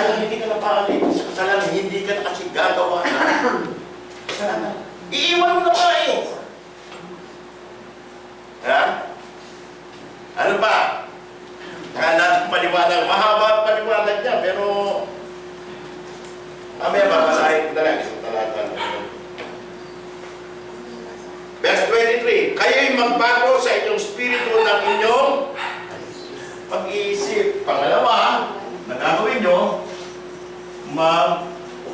Kaya hindi ka napaalit sa kasalanan, hindi ka na kasi gagawa na kasalanan. Iiwan mo na ka eh. Ha? Ano ba? Kaya natin paliwanag, mahaba paliwanag niya, pero mamaya babasahin ko na lang isang talata. Verse 23, kayo'y magbago sa inyong spirito ng inyong pag-iisip. Pangalawa, na gagawin nyo, magbago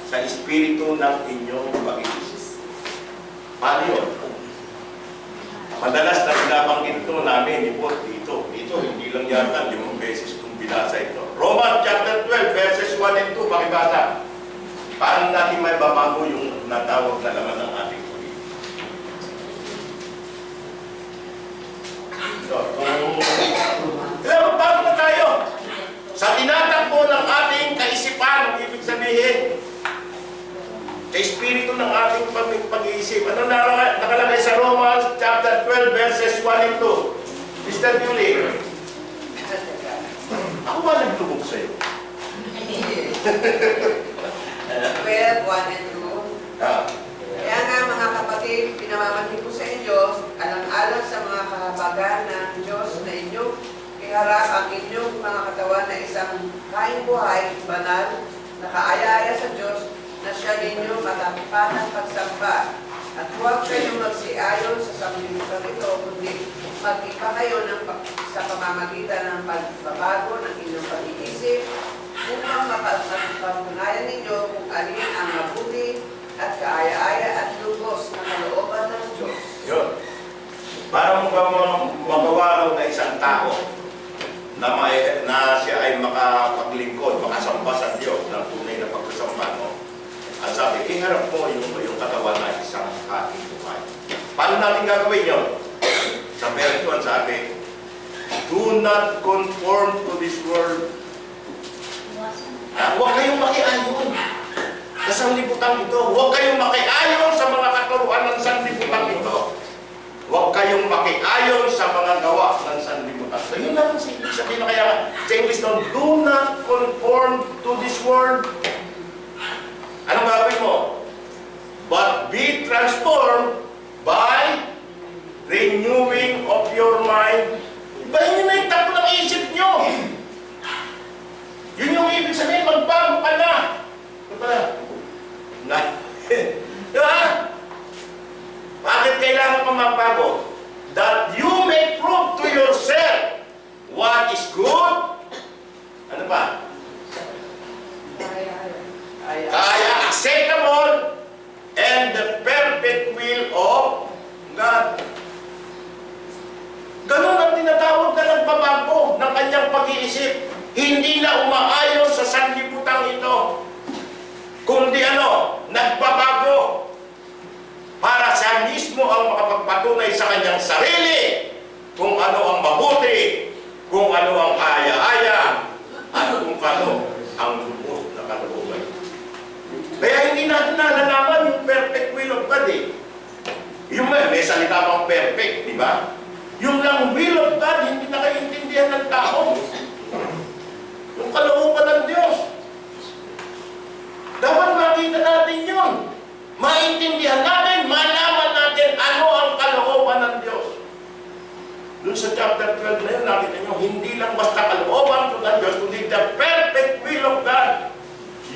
sa espiritu ng inyong pag-iisip. Paano yun? Madalas na sinabanggit ito namin ni Paul dito. Hindi lang yata 5 beses kung binasa ito. Romans chapter 12, verses 1 and 2, pakibasa. Paano natin may babago yung natawag na laman ng ating kaya magbago na tayo. Sa tinatakbo ng ating kaisipan, ibig sabihin, sa espiritu ng ating pag-iisip. Ano nakalagay sa Romans chapter 12, verses 1 and 2? Mr. Julie, ako ba nagtubog sa'yo? 12, 1 and 2. Kaya nga mga kapatid, pinamamahid ko sa inyo, alang-alang sa mga kahabagan ng Diyos na inyong iharap ang inyong mga katawan na isang kain buhay, banal, nakaaya-aya sa Diyos, na siya ninyo matapanang pagsamba. At huwag kayong magsiayon sa sanglibutan ito, kundi mag-iba kayo sa pamamagitan ng pagbabago ng inyong pag-iisip, upang mapatunayan ninyo kung alin ang mabuti at kaaya-aya at lubos na kalooban ng Diyos. Yun. Para magawa raw na isang tao na siya ay makapaglingkod, makasamba sa Diyos ng tunay na pagsasamba mo. At sabi, iharap mo yung katawan na isang ating buhay. Paano natin gagawin yun? Sa verse 1 sabi, do not conform to this world. Huwag kayong makiayon sa sanlibutan ito. Huwag kayong makiayon sa mga katuruan ng sanlibutan ito. Huwag kayong makiayon sa mga gawa ng sanlibutan. So yun lang sabihin na kaya sa English doon, do not conform to this world. Anong gagawin mo? But be transformed by renewing of your mind. Ibahin nyo na yung takbo ng isip nyo. Yun yung ibig sabihin, magbago ka na. Ito pala. Diba? Bakit kailangan pa magbago? That you may prove to yourself what is good. Ano pa? Kaya acceptable and the perfect will of God. Ganun ang tinatawag na nagbabago ng kanyang pag-iisip. Hindi na umaayon sa sanlibutang ito, kundi nagbabago para siya mismo ang makapagpatunay sa kanyang sarili kung ano ang mabuti, kung ano ang aya-aya, at kung ano ang lubos na kalooban. Kaya hindi natin nalalaman yung perfect will of God eh. Yung may salita pang perfect, di ba? Yung lang will of God, hindi nakaintindihan ng tao. Yung kalooban ng Diyos. Dapat makita natin yun. Maintindihan natin, malaman natin ano ang kalooban ng Diyos. Doon sa chapter 12 na yun, nakita nyo, hindi lang basta kalooban ng Diyos, kundi the perfect will of God.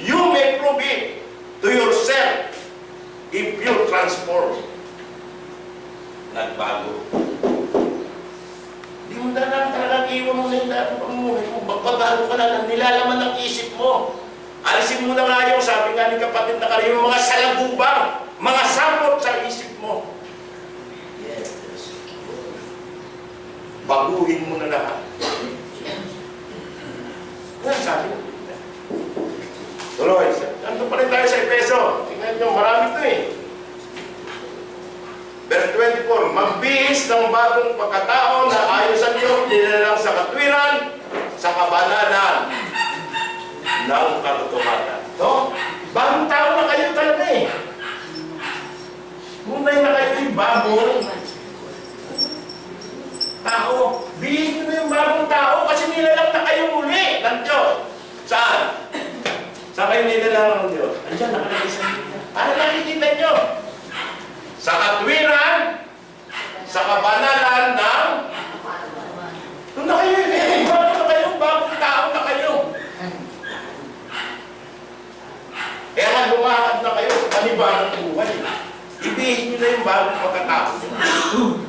You may prove it to yourself if you transform. Nagbago. Di mo na lang talagang iwan mo na yung dating pamumuhay mo. Magbabago ka na, nilalaman ng isip mo. Alisin mo na nga yung, sabi nga ni kapatid na kayo, yung mga salagubang, mga sapot sa isip mo. Yes. Baguhin mo na lahat. Yan, sabi mo. Tuloy, nandun pa rin tayo sa Efeso. Tingnan nyo, marami ito eh. Verse 24, magbihis ng bagong pagkatao na ayon sa Diyos, nilalang sa katwiran, sa kabanalan ng katotohanan. So, bagong tao na kayo talaga eh. Munay na kayo yung bago. tao. Bihin nyo na yung bagong tao kasi nilalang na kayo muli ng Diyos. Saan? Saan kayo nilalang ng Diyos? Andiyan, nakalagay sa Biblia. Para nakikita nyo. Sa katwiran, sa kabanalan ng doon na kayo, bago na kayo, bagong tao na kayo. Kaya nga lumakad na kayo sa panibagong buhay. Ibihin nyo na yung bagong pagkatao.